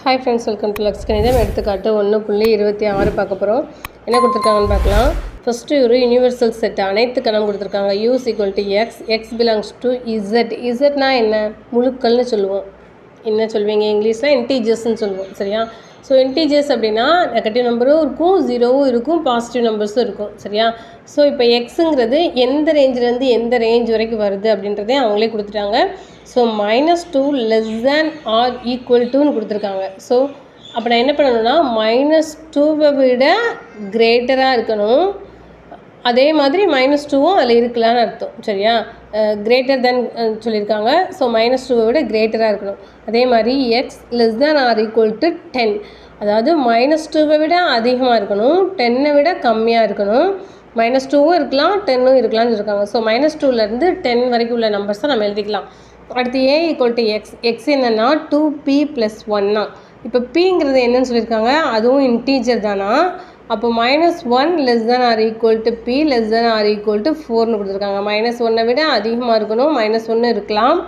Hi friends, welcome to Lux கணிதம். எடுத்துக்காட்டு 1.26 பார்க்க போகிறோம். என்ன கொடுத்துருக்காங்கன்னு பார்க்கலாம். ஃபஸ்ட்டு ஒரு யூனிவர்சல் செட் அனைத்து கணம் கொடுத்துருக்காங்க. U = X, X belongs to Z. Zனா என்ன? முழுக்கள்னு சொல்லுவோம். என்ன சொல்வீங்க இங்கிலீஷில்? இன்டீஜர்ஸ்ன்னு சொல்லுவோம். சரியா? ஸோ இன்டீஜர்ஸ் அப்படின்னா நெகட்டிவ் நம்பரும் இருக்கும், ஜீரோவும் இருக்கும், பாசிட்டிவ் நம்பர்ஸும் இருக்கும். சரியா? ஸோ இப்போ எக்ஸுங்கிறது எந்த ரேஞ்சிலேருந்து எந்த ரேஞ்ச் வரைக்கும் வருது அப்படின்றதே அவங்களே கொடுத்துட்டாங்க. ஸோ -2 <= ன்னு கொடுத்துருக்காங்க. ஸோ அப்போ நான் என்ன பண்ணணும்னா -2 விட கிரேட்டராக இருக்கணும். அதே மாதிரி -2வும் அதில் இருக்கலான்னு அர்த்தம். சரியா? கிரேட்டர் தென் சொல்லியிருக்காங்க. ஸோ -2 விட கிரேட்டராக இருக்கணும். அதே மாதிரி X <= 10, அதாவது -2 விட அதிகமாக இருக்கணும், 10 விட கம்மியாக இருக்கணும். -2வும் இருக்கலாம், 10ம் இருக்கலாம்னு இருக்காங்க. ஸோ -2லேருந்து 10 வரைக்கும் உள்ள நம்பர்ஸ் தான் நம்ம எழுதிக்கலாம். அடுத்து A = X. X என்னென்னா 2P + 1 இப்போ Pங்கிறது என்னன்னு சொல்லியிருக்காங்க, அதுவும் இன்டீஜர் தானா. அப்போ -1 <= P <= 4ன்னு கொடுத்துருக்காங்க. -1 விட அதிகமாக இருக்கணும், -1 இருக்கலாம்,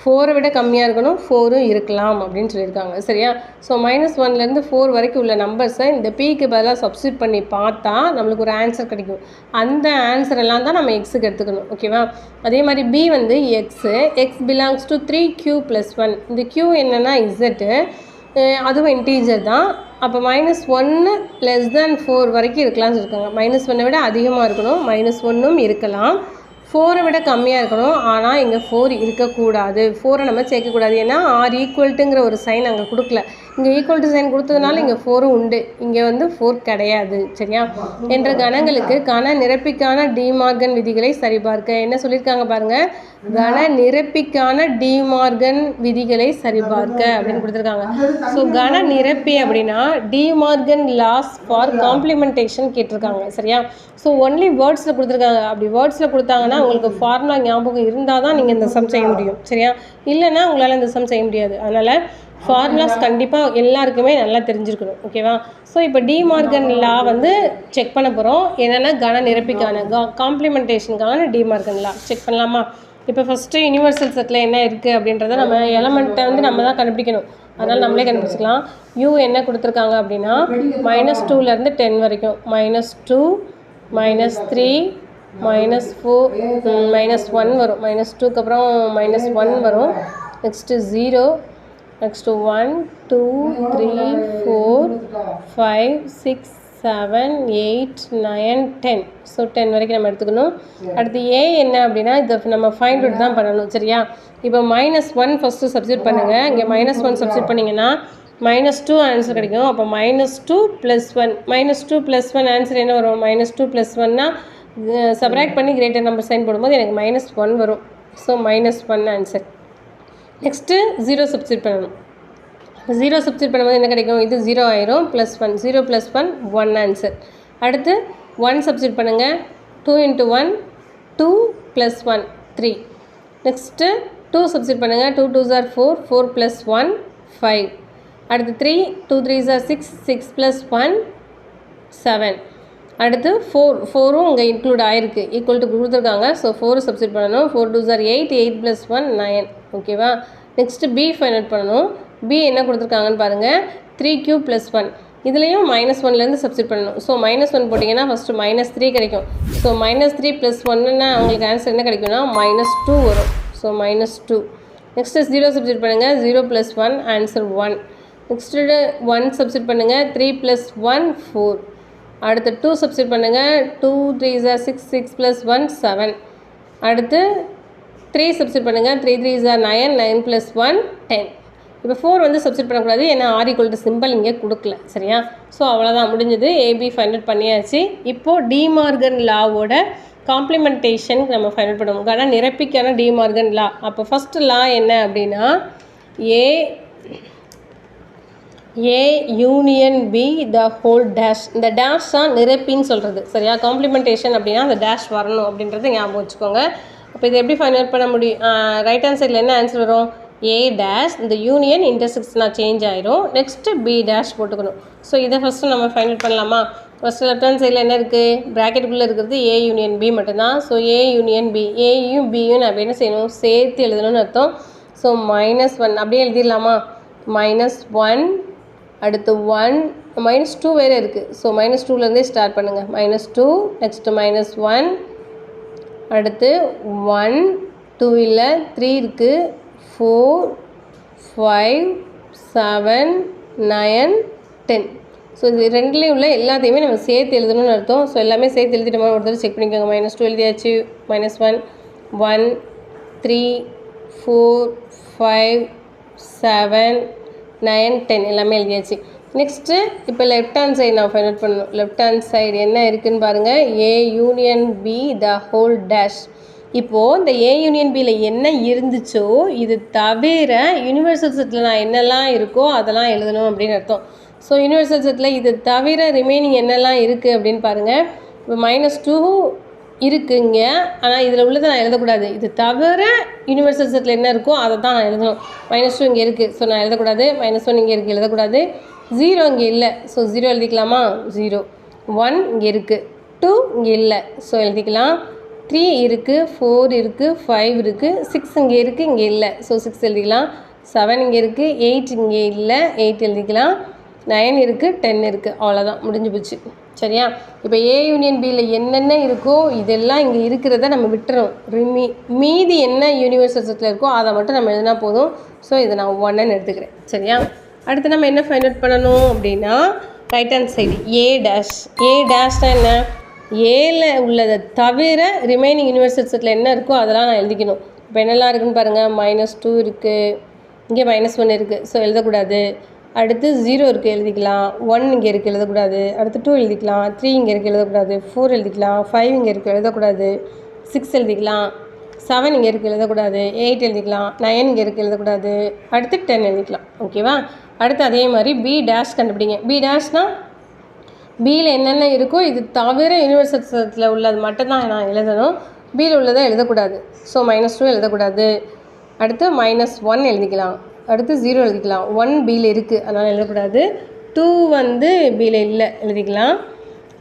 4 விட கம்மியாக இருக்கணும், 4ம் இருக்கலாம் அப்படின்னு சொல்லியிருக்காங்க. சரியா? ஸோ -1லேருந்து 4 வரைக்கும் உள்ள நம்பர்ஸை இந்த Pக்கு பதிலாக சப்ஸ்டியூட் பண்ணி பார்த்தா நம்மளுக்கு ஒரு ஆன்சர் கிடைக்கும். அந்த ஆன்சர் எல்லாம் தான் நம்ம எக்ஸுக்கு எடுத்துக்கணும். ஓகேவா? அதே மாதிரி B வந்து X belongs to 3Q + 1. இந்த Q என்னென்னா Z, அதுவும் இன்டீஜர் தான். அப்போ -1 <= 4 வரைக்கும் இருக்கலாம்னு இருக்காங்க. -1 விட அதிகமாக இருக்கணும், -1ம் இருக்கலாம், 4 விட கம்மியாக இருக்கணும். ஆனால் இங்கே 4 இருக்கக்கூடாது, 4 நம்ம சேர்க்கக்கூடாது. ஏன்னா R=ங்கிற ஒரு சைன் அங்கே கொடுக்கல. இங்கே ஈக்குவல் சைன் கொடுத்ததுனால இங்கே 4ம் உண்டு, இங்கே வந்து 4 கிடையாது. சரியா? என்ற கணங்களுக்கு கன நிரப்பிக்கான டிமார்கன் விதிகளை சரிபார்க்க என்ன சொல்லியிருக்காங்க பாருங்கள். கன நிரப்பிக்கான டிமார்கன் விதிகளை சரிபார்க்க அப்படின்னு கொடுத்துருக்காங்க. ஸோ கன நிரப்பி அப்படின்னா டிமார்கன் லாஸ் ஃபார் காம்ப்ளிமெண்டேஷன் கேட்டிருக்காங்க. சரியா? ஸோ ஒன்லி வேர்ட்ஸில் கொடுத்துருக்காங்க. அப்படி வேர்ட்ஸில் கொடுத்தாங்கன்னா உங்களுக்கு ஃபார்முலா ஞாபகம் இருந்தால் தான் நீங்கள் இந்த சம் செய்ய முடியும். சரியா? இல்லைன்னா உங்களால் இந்த சம் செய்ய முடியாது. அதனால் ஃபார்முலாஸ் கண்டிப்பாக எல்லாருக்குமே நல்லா தெரிஞ்சிருக்கணும். ஓகேவா? ஸோ இப்போ டிமார்கன் லா வந்து செக் பண்ண போகிறோம். என்னென்னா கன நிரப்பிக்கான காம்ப்ளிமெண்டேஷனுக்கான டிமார்கன் லா செக் பண்ணலாமா? இப்போ ஃபஸ்ட்டு யூனிவர்சல் செட்டில் என்ன இருக்குது அப்படின்றத நம்ம எலமெண்ட்டை வந்து நம்ம தான் கண்டுபிடிக்கணும். அதனால் நம்மளே கண்டுபிடிச்சிக்கலாம். U என்ன கொடுத்துருக்காங்க அப்படின்னா -2லேருந்து 10 வரைக்கும், -2 -3 -4 -1 வரும். -2க்கு அப்புறம் -1 வரும். Next 0, next 1 2 3 4 5 6 7 8 9 10. ஸோ 10 வரைக்கும் நம்ம எடுத்துக்கணும். அடுத்து A என்ன அப்படின்னா இதை நம்ம ஃபைண்ட் அவுட் தான் பண்ணணும். சரியா? இப்போ -1 ஃபஸ்ட்டு சப்ஸ்டியூட் பண்ணுங்கள். இங்கே -1 சப்ஸ்டியூட் பண்ணிங்கன்னா -2 ஆன்சர் கிடைக்கும். அப்போ -2 + 1 -2 + 1 ஆன்சர் என்ன வரும்? -2 + 1னா சப்ராக்ட் பண்ணி கிரேட்டர் நம்பர் சைன் போடும்போது எனக்கு -1 வரும். So -1 answer. நெக்ஸ்ட்டு 0 சப்ஸ்டியூட் பண்ணணும். 0 சப்ஸ்டியூட் பண்ணும்போது என்ன கிடைக்கும்? இது 0 ஆயிரும், +1 0 + 1 1 ஆன்சர். அடுத்து 1 சப்ஸ்டியூட் பண்ணுங்கள். 2 × 1 2 + 1 3. நெக்ஸ்ட்டு 2 சப்ஸ்டியூட் பண்ணுங்கள். 2 2s are 4 4 + 1 5. அடுத்து 3 2 3s are 6 6 + 1 7. அடுத்து 4ம் இங்கே இன்க்ளூட் ஆகிருக்கு, ஈக்குவல் டு கொடுத்துருக்காங்க. ஸோ 4 சப்ஸ்டியூட் பண்ணணும். 4 2s are 8 8 + 1 9. ஓகேவா? நெக்ஸ்ட்டு B ஃபைண்ட் அவுட் பண்ணணும். B என்ன கொடுத்துருக்காங்கன்னு பாருங்கள். 3Q + 1. இதுலேயும் -1லேருந்து சப்ஸ்டியூட் பண்ணணும். ஸோ -1 போட்டிங்கன்னா ஃபஸ்ட்டு -3 கிடைக்கும். ஸோ -3 + 1ன்னா உங்களுக்கு ஆன்சர் என்ன கிடைக்கும்னா -2 வரும். ஸோ -2. நெக்ஸ்ட்டு 0 சப்ஸ்டியூட் பண்ணுங்கள். 0 + 1 ஆன்சர் 1. நெக்ஸ்ட்டு 1 சப்ஸ்டியூட் பண்ணுங்கள். 3 + 1 4. அடுத்து 2 சப்ஸ்டியூட் பண்ணுங்கள். 2 3s are 6 6 + 1 7. அடுத்து 3 சப்ஸ்டியூட் பண்ணுங்கள். 3 3s are 9 9 + 1 10. இப்போ 4 வந்து சப்ஸ்டியூட் பண்ணக்கூடாது, ஏன்னா R= சிம்பிள் இங்கே கொடுக்கல. சரியா? ஸோ அவ்வளோதான், முடிஞ்சது. AB ஃபைண்ட் அவுட் பண்ணியாச்சு. இப்போது டிமார்கன் லாவோட காம்ப்ளிமெண்டேஷன் நம்ம ஃபைண்ட் அவுட் பண்ணுவோம். கன நிரப்பிக்கான டிமார்கன் லா. அப்போ ஃபஸ்ட்டு லா என்ன அப்படின்னா A union B the whole dash. இந்த டேஷ் தான் நிரப்பின்னு சொல்கிறது. சரியா? காம்ப்ளிமெண்டேஷன் அப்படின்னா அந்த டேஷ் வரணும் அப்படின்றத ஞாபகம் வச்சுக்கோங்க. அப்போ இதை எப்படி ஃபைண்ட் அவுட் பண்ண முடியும்? ரைட் ஹேண்ட் சைடில் என்ன ஆன்சர் வரும்? A டேஷ், இந்த யூனியன் இன்டர்செக்ஷனாக சேஞ்ச் ஆயிரும். நெக்ஸ்ட்டு B டேஷ் போட்டுக்கணும். ஸோ இதை ஃபஸ்ட்டு நம்ம ஃபைண்ட் அவுட் பண்ணலாமா? ஃபஸ்ட்டு லெஃப்ட் ஹேண்ட் சைடில் என்ன இருக்குது? ப்ராக்கெட்டுக்குள்ளே இருக்கிறது A யூனியன் B மட்டும்தான். ஸோ A யூனியன் B, Aயும் Bயும் நான் என்ன செய்யணும்? சேர்த்து எழுதணும்னு அர்த்தம். ஸோ -1 அப்படியே எழுதிடலாமா? -1 அடுத்து 1 -2 வேறு இருக்குது. ஸோ -2லேருந்தே ஸ்டார்ட் பண்ணுங்கள். -2 நெக்ஸ்ட்டு -1 அடுத்து 1 2 இல்லை 3 இருக்குது 4 5 7 9 10. ஸோ இது ரெண்டுலேயும் உள்ள எல்லாத்தையுமே நம்ம சேர்த்து எழுதணும்னு அர்த்தம். ஸோ எல்லாமே சேர்த்து எழுதிட்டோமா ஒரு தடவை செக் பண்ணிக்கோங்க. -2 எழுதியாச்சு, -1 1 3 4 5 7 9 10 எல்லாமே எழுதியாச்சு. நெக்ஸ்ட்டு இப்போ லெஃப்ட் ஹேண்ட் சைடு நான் ஃபைண்ட் அவுட் பண்ணணும். லெஃப்ட் ஹேண்ட் சைடு என்ன இருக்குதுன்னு பாருங்கள். A union B the whole dash. இப்போது இந்த A யூனியன் Bயில் என்ன இருந்துச்சோ இது தவிர யூனிவர்சல் செட்டில் நான் என்னெல்லாம் இருக்கோ அதெல்லாம் எழுதணும் அப்படின்னு அர்த்தம். ஸோ யூனிவர்சல் செட்டில் இது தவிர ரிமைனிங் என்னெல்லாம் இருக்குது அப்படின்னு பாருங்கள். இப்போ -2 இருக்குங்க, ஆனால் இதில் உள்ளதை நான் எழுதக்கூடாது. இது தவிர யூனிவர்சல் செட்டில் என்ன இருக்கோ அதை தான் நான் எழுதணும். -2 இங்கே இருக்குது, ஸோ நான் எழுதக்கூடாது. -1 இங்கே இருக்குது, எழுதக்கூடாது. 0 இங்கே இல்லை, ஸோ 0 எழுதிக்கலாமா? 0 1 இங்கே இருக்குது, 2 இங்கே இல்லை, ஸோ எழுதிக்கலாம். 3 இருக்குது, 4 இருக்குது, 5 இருக்குது, 6 இங்கே இருக்குது, இங்கே இல்லை, ஸோ 6 எழுதிக்கலாம். 7 இங்கே இருக்குது, 8 இங்கே இல்லை, 8 எழுதிக்கலாம். 9 இருக்குது, 10 இருக்குது, அவ்வளோதான், முடிஞ்சு போச்சு. சரியா? இப்போ A யூனியன் Bயில் என்னென்ன இருக்கோ இதெல்லாம் இங்கே இருக்கிறத நம்ம விட்டுறோம். மீதி என்ன யூனிவர்சல் செட்டில் இருக்கோ அதை மட்டும் நம்ம எழுதினா போதும். ஸோ இதை நான் 1ன்னு எடுத்துக்கிறேன். சரியா? அடுத்து நம்ம என்ன ஃபைண்ட் அவுட் பண்ணணும் அப்படின்னா right hand side A dash. A டேஷ்னா என்ன? ஏல உள்ளதை தவிர ரிமைனிங் யூனிவர்சல் செட்டில் என்ன இருக்கோ அதெல்லாம் நான் எழுதிக்கணும். இப்போ என்னெல்லாம் இருக்குதுன்னு பாருங்கள். -2 இருக்குது, இங்கே -1 இருக்குது, ஸோ எழுதக்கூடாது. அடுத்து 0 இருக்குது, எழுதிக்கலாம். 1 இங்கே இருக்குது, எழுதக்கூடாது. அடுத்து 2 எழுதிக்கலாம். 3 இங்கே இருக்குது, எழுதக்கூடாது. 4 எழுதிக்கலாம். 5 இங்கே இருக்குது, எழுதக்கூடாது. 6 எழுதிக்கலாம். 7 இங்கே இருக்குது, எழுதக்கூடாது. 8 எழுதிக்கலாம். 9 இங்கே இருக்குது, எழுதக்கூடாது. அடுத்து 10 எழுதிக்கலாம். ஓகேவா? அடுத்து அதே மாதிரி B டேஷ் கண்டுபிடிங்க. B டேஷ்னால் Bயில் என்னென்ன இருக்கோ இது தவிர யூனிவர்சல் செட்டில் உள்ளது மட்டும்தான் நான் எழுதணும். Bயில் உள்ளதை எழுதக்கூடாது. ஸோ -2 எழுதக்கூடாது. அடுத்து -1 எழுதிக்கலாம். அடுத்து 0 எழுதிக்கலாம். 1 Bயில் இருக்குது, அதனால் எழுதக்கூடாது. 2 வந்து Bயில் இல்லை, எழுதிக்கலாம்.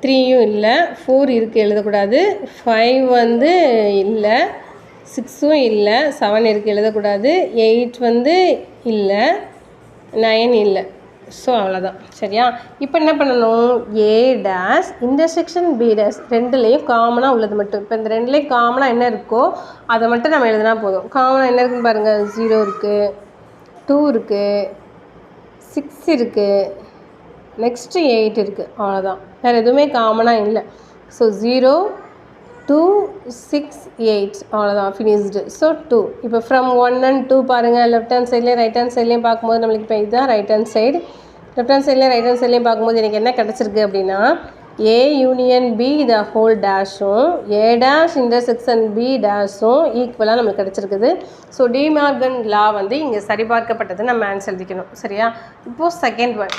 3யும் இல்லை. 4 இருக்குது, எழுதக்கூடாது. 5 வந்து இல்லை. 6ம் இல்லை. 7 இருக்குது, எழுதக்கூடாது. 8 வந்து இல்லை. 9 இல்லை. ஸோ அவ்வளோதான். சரியா? இப்போ என்ன பண்ணணும்? A dash intersection B dash ரெண்டுலேயும் காமனாக உள்ளது மட்டும். இப்போ இந்த ரெண்டுலேயும் காமனாக என்ன இருக்கோ அதை மட்டும் நம்ம எழுதினா போதும். காமனாக என்ன இருக்குதுன்னு பாருங்கள். 0 இருக்குது, 2 இருக்குது, 6 இருக்குது, நெக்ஸ்ட்டு 8 இருக்குது, அவ்வளோதான். வேறு எதுவுமே காமனாக இல்லை. ஸோ 0 2 6 8 அவ்வளோதான், ஃபினிஷ்டு. ஸோ 2. இப்போ ஃப்ரம் 1 and 2 பாருங்கள். லெஃப்ட் ஹேண்ட் சைட்லேயும் ரைட் ஹேண்ட் சைட்லேயும் பார்க்கும்போது நம்மளுக்கு இப்போ இதுதான் right hand side. Left hand சைட்லேயும் ரைட் ஹேண்ட் சைட்லேயும் பார்க்கும்போது எனக்கு என்ன கிடச்சிருக்கு அப்படின்னா A union B the whole டேஷும் A டேஷ் இன்டர்செக்ஷன் B டேஷும் ஈக்குவலாக நம்மளுக்கு கிடச்சிருக்குது. ஸோ டிமார்கன் லா வந்து இங்கே சரிபார்க்கப்பட்டது நம்ம ஆன்சர் எழுதிக்கணும். சரியா? இப்போது செகண்ட் ஒன்,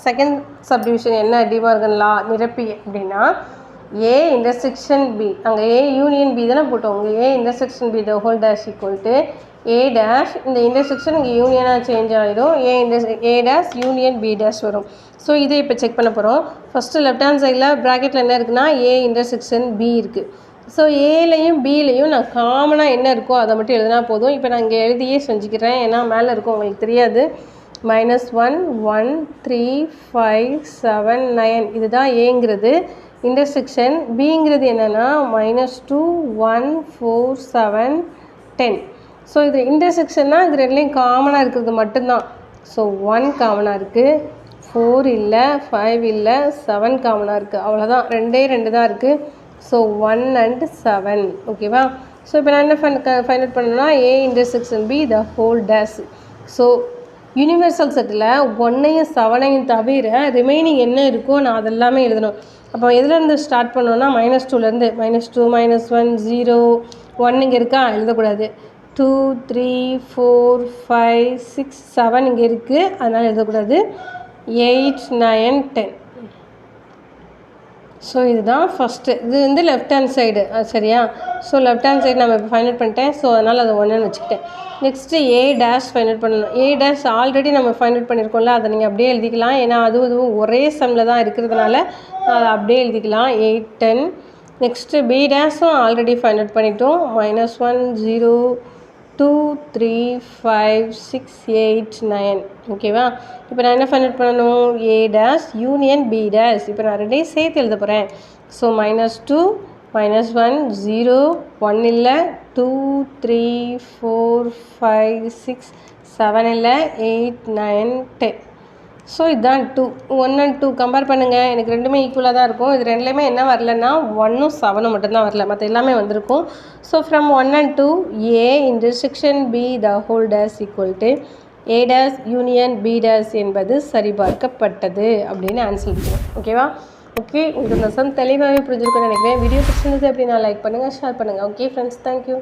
செகண்ட் சப்டிவிஷன் என்ன டிமார்கன் லா நிரப்பி அப்படின்னா A இன்டர்செக்ஷன் B, அங்கே A யூனியன் B தானே போட்டோம். உங்கள் A intersection B the whole dash equal to A dash, இந்த இன்டர்செக்ஷன் இங்கே யூனியனாக சேஞ்ச் ஆகிடும். A dash union B dash வரும். ஸோ இதை இப்போ செக் பண்ண போகிறோம். ஃபஸ்ட்டு லெஃப்ட் ஹேண்ட் சைடில் ப்ராக்கெட்டில் என்ன இருக்குன்னா A இன்டர்செக்ஷன் B இருக்குது. ஸோ Aலையும் Bலையும் நான் காமனாக என்ன இருக்கோ அதை மட்டும் எழுதினா போதும். இப்போ நான் இங்கே எழுதியே செஞ்சுக்கிறேன், ஏன்னா மேலே இருக்கும் உங்களுக்கு தெரியாது. -1 1 3 5 7 9 இதுதான் Aங்கிறது இன்டர்செக்ஷன். Bங்கிறது என்னென்னா -2 1 4 7 10. ஸோ இது இன்டர்செக்ஷன்னா இது ரெண்டுலேயும் காமனாக இருக்கிறது மட்டும்தான். ஸோ 1 காமனாக இருக்குது, 4 இல்லை, 5 இல்லை, 7 காமனாக இருக்குது, அவ்வளோதான். 2 தான் இருக்குது. So 1 and 7. ஓகேவா? ஸோ இப்போ நான் என்ன ஃபைண்ட் அவுட் பண்ணணும்னா A intersection B the whole dash. So universal செட்டில் 1ஐயும் 7ஐயும் தவிர ரிமைனிங் என்ன இருக்கோ நான் அதெல்லாமே எழுதணும். அப்போ எதுலேருந்து ஸ்டார்ட் பண்ணோன்னா -2லேருந்து -2 -1 0 1 இங்கே இருக்கா, எழுதக்கூடாது. 2 3 4 5 6 7 இங்கே இருக்குது, அதனால் எழுதக்கூடாது. 8 9 10. ஸோ இதுதான் ஃபஸ்ட்டு. இது வந்து லெஃப்ட் ஹேண்ட் சைடு. சரியா? ஸோ லெஃப்ட் ஹேண்ட் சைடு நம்ம இப்போ ஃபைண்ட் அவுட் பண்ணிட்டேன். ஸோ அதனால் அதை 1ன்னு வச்சுக்கிட்டேன். Next A dash find out பண்ணணும். A டேஷ் ஆல்ரெடி நம்ம ஃபைண்ட் அவுட் பண்ணியிருக்கோம்ல, அதை நீங்கள் அப்படியே எழுதிக்கலாம். ஏன்னா அதுவும் ஒரே சம்மில் தான் இருக்கிறதுனால அதை அப்படியே எழுதிக்கலாம். 8 10. நெக்ஸ்ட்டு B டேஷும் ஆல்ரெடி ஃபைண்ட் அவுட் பண்ணிட்டோம். -1 0 2 3 5 6 8 9 ஓகேவா. இப்போ நான் என்ன ஃபைண்ட் அவுட் பண்ணணும், A dash union B dash. இப்போ நான் ரெண்டையும் சேர்த்து எழுத போகிறேன். ஸோ -2 -1 0 1 இல்லை, 2 3 4 5 6 7 இல்லை, 8 9 10. ஸோ இதுதான் 2 1 and 2 கம்பேர் பண்ணுங்கள். எனக்கு ரெண்டுமே ஈக்குவலாக தான் இருக்கும். இது ரெண்டுலேயுமே என்ன வரலன்னா 1ம் 7ம் மட்டும்தான் வரல, மற்ற எல்லாமே வந்திருக்கும். So from 1 and 2 A intersection B the whole dash equal to A dash union B dash என்பது சரிபார்க்கப்பட்டது அப்படின்னு ஆன்சர் இருக்கும். ஓகேவா. ஓகே, உங்களுக்கு இந்த சம் தெளிவாகவே புரிஞ்சிருக்குன்னு நினைக்கிறேன். வீடியோ பிடிச்சிருந்தது அப்படின்னா லைக் பண்ணுங்கள், ஷேர் பண்ணுங்கள். Okay friends, thank you.